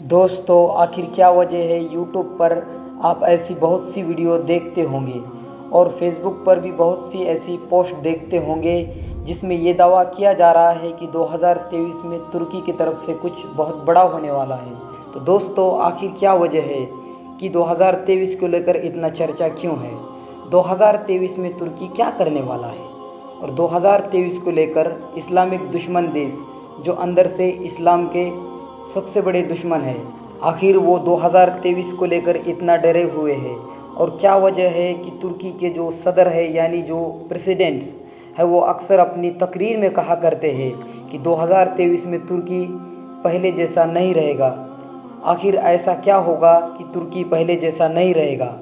दोस्तों, आखिर क्या वजह है यूट्यूब पर आप ऐसी बहुत सी वीडियो देखते होंगे और फेसबुक पर भी बहुत सी ऐसी पोस्ट देखते होंगे जिसमें ये दावा किया जा रहा है कि 2023 में तुर्की की तरफ से कुछ बहुत बड़ा होने वाला है। तो दोस्तों, आखिर क्या वजह है कि 2023 को लेकर इतना चर्चा क्यों है? 2023 में तुर्की क्या करने वाला है? और 2023 को लेकर इस्लामिक दुश्मन देश जो अंदर से इस्लाम के सबसे बड़े दुश्मन है, आखिर वो 2023 को लेकर इतना डरे हुए हैं और क्या वजह है कि तुर्की के जो सदर है यानी जो प्रेसिडेंट्स है वो अक्सर अपनी तकरीर में कहा करते हैं कि 2023 में तुर्की पहले जैसा नहीं रहेगा। आखिर ऐसा क्या होगा कि तुर्की पहले जैसा नहीं रहेगा?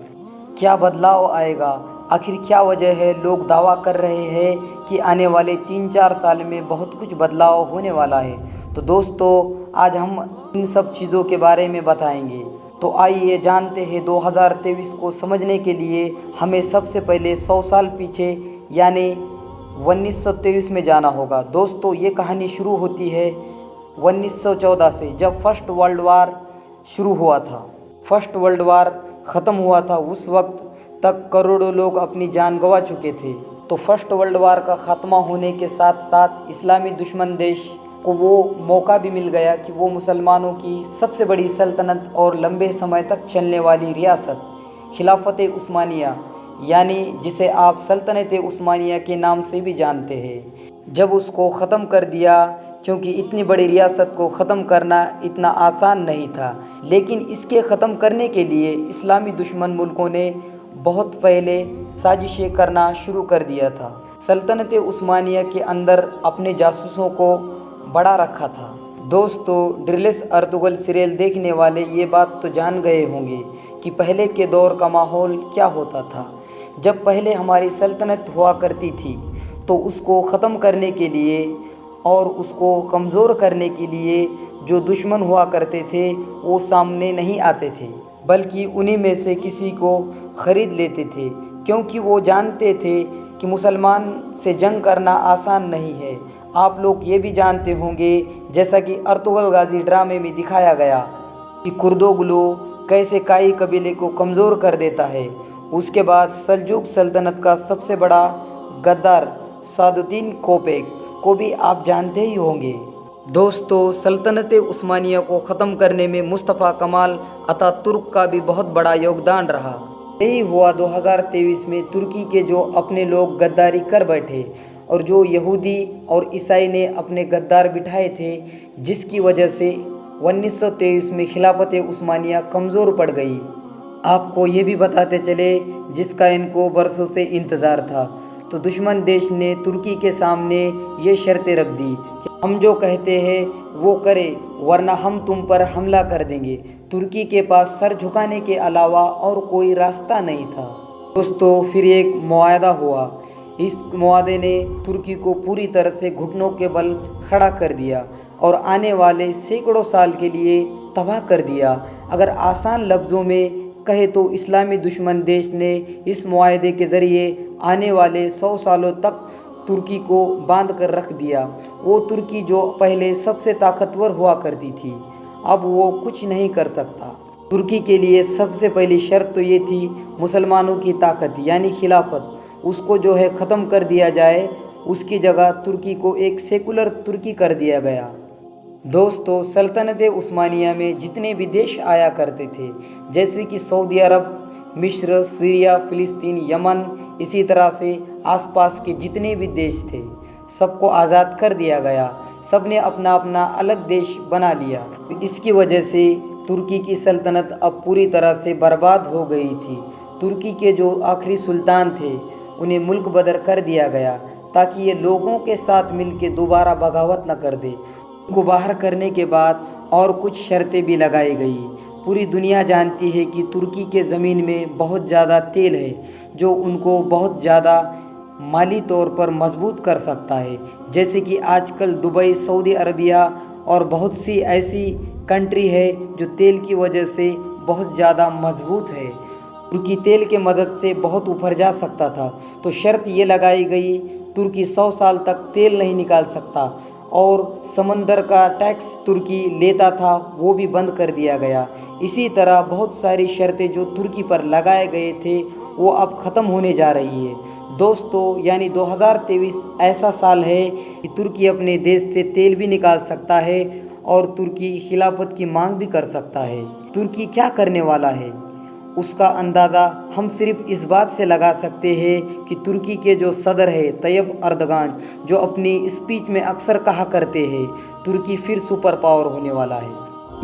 क्या बदलाव आएगा? आखिर क्या वजह है? लोग दावा कर रहे हैं कि आने वाले 3-4 साल में बहुत कुछ बदलाव होने वाला है। तो दोस्तों, आज हम इन सब चीज़ों के बारे में बताएंगे। तो आइए जानते हैं 2023 को समझने के लिए हमें सबसे पहले 100 साल पीछे यानी 1923 में जाना होगा। दोस्तों, ये कहानी शुरू होती है 1914 से, जब फर्स्ट वर्ल्ड वार शुरू हुआ था। फर्स्ट वर्ल्ड वार ख़त्म हुआ था, उस वक्त तक करोड़ों लोग अपनी जान गंवा चुके थे। तो फर्स्ट वर्ल्ड वार का ख़त्मा होने के साथ साथ इस्लामी दुश्मन देश को वो मौका भी मिल गया कि वो मुसलमानों की सबसे बड़ी सल्तनत और लंबे समय तक चलने वाली रियासत खिलाफत उस्मानिया यानी जिसे आप सल्तनत उस्मानिया के नाम से भी जानते हैं, जब उसको ख़त्म कर दिया, क्योंकि इतनी बड़ी रियासत को ख़त्म करना इतना आसान नहीं था। लेकिन इसके ख़त्म करने के लिए इस्लामी दुश्मन मुल्कों ने बहुत पहले साजिशें करना शुरू कर दिया था। सल्तनत उस्मानिया के अंदर अपने जासूसों को बड़ा रखा था। दोस्तों, ड्रिलेस अर्तुगल सीरियल देखने वाले ये बात तो जान गए होंगे कि पहले के दौर का माहौल क्या होता था। जब पहले हमारी सल्तनत हुआ करती थी तो उसको ख़त्म करने के लिए और उसको कमज़ोर करने के लिए जो दुश्मन हुआ करते थे वो सामने नहीं आते थे, बल्कि उन्हीं में से किसी को ख़रीद लेते थे, क्योंकि वो जानते थे कि मुसलमान से जंग करना आसान नहीं है। आप लोग ये भी जानते होंगे, जैसा कि अर्तुगल गाजी ड्रामे में दिखाया गया कि कुर्दोगलू कैसे काई कबीले को कमज़ोर कर देता है। उसके बाद सल्जूक सल्तनत का सबसे बड़ा गद्दार सादुद्दीन कोपेक को भी आप जानते ही होंगे। दोस्तों, सल्तनत उस्मानिया को ख़त्म करने में मुस्तफ़ा कमाल अतातुर्क का भी बहुत बड़ा योगदान रहा। यही हुआ 2023 में तुर्की के जो अपने लोग गद्दारी कर बैठे और जो यहूदी और ईसाई ने अपने गद्दार बिठाए थे, जिसकी वजह से 1923 में खिलाफत उस्मानिया कमज़ोर पड़ गई। आपको ये भी बताते चले जिसका इनको बरसों से इंतज़ार था। तो दुश्मन देश ने तुर्की के सामने ये शर्तें रख दी कि हम जो कहते हैं वो करें, वरना हम तुम पर हमला कर देंगे। तुर्की के पास सर झुकाने के अलावा और कोई रास्ता नहीं था। दोस्तों, फिर एक मुआहदा हुआ। इस मुआहदे ने तुर्की को पूरी तरह से घुटनों के बल खड़ा कर दिया और आने वाले सैकड़ों साल के लिए तबाह कर दिया। अगर आसान लफ्ज़ों में कहे तो इस्लामी दुश्मन देश ने इस मुआहदे के ज़रिए आने वाले 100 सालों तक तुर्की को बांध कर रख दिया। वो तुर्की जो पहले सबसे ताकतवर हुआ करती थी, अब वो कुछ नहीं कर सकता। तुर्की के लिए सबसे पहली शर्त तो ये थी, मुसलमानों की ताकत यानी खिलाफत, उसको जो है ख़त्म कर दिया जाए। उसकी जगह तुर्की को एक सेकुलर तुर्की कर दिया गया। दोस्तों, सल्तनत उस्मानिया में जितने भी देश आया करते थे, जैसे कि सऊदी अरब, मिस्र, सीरिया, फ़िलिस्तीन, यमन, इसी तरह से आसपास के जितने भी देश थे, सबको आज़ाद कर दिया गया। सब ने अपना अपना अलग देश बना लिया। इसकी वजह से तुर्की की सल्तनत अब पूरी तरह से बर्बाद हो गई थी। तुर्की के जो आखिरी सुल्तान थे उन्हें मुल्क बदर कर दिया गया ताकि ये लोगों के साथ मिलकर दोबारा बगावत न कर दे। उनको बाहर करने के बाद और कुछ शर्तें भी लगाई गई। पूरी दुनिया जानती है कि तुर्की के ज़मीन में बहुत ज़्यादा तेल है जो उनको बहुत ज़्यादा माली तौर पर मजबूत कर सकता है, जैसे कि आजकल दुबई, सऊदी अरबिया और बहुत सी ऐसी कंट्री है जो तेल की वजह से बहुत ज़्यादा मजबूत है। तुर्की तेल के मदद से बहुत ऊपर जा सकता था। तो शर्त ये लगाई गई, तुर्की 100 साल तक तेल नहीं निकाल सकता اور समंदर का टैक्स तुर्की लेता था वो भी बंद कर दिया गया। इसी तरह बहुत सारी शर्तें जो तुर्की पर लगाए गए थे वो अब ख़त्म होने जा रही है। दोस्तों यानी 2023 ऐसा साल है कि तुर्की अपने देश से तेल भी निकाल सकता है और तुर्की खिलाफत की मांग भी कर सकता है। तुर्की क्या करने वाला है उसका अंदाज़ा हम सिर्फ इस बात से लगा सकते हैं कि तुर्की के जो सदर है तैयब अर्दगान, जो अपनी स्पीच में अक्सर कहा करते हैं तुर्की फिर सुपर पावर होने वाला है।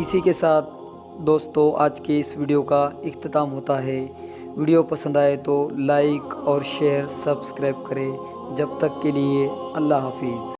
इसी के साथ दोस्तों आज के इस वीडियो का इख्तिताम होता है। वीडियो पसंद आए तो लाइक और शेयर सब्सक्राइब करें। जब तक के लिए अल्लाह हाफिज़।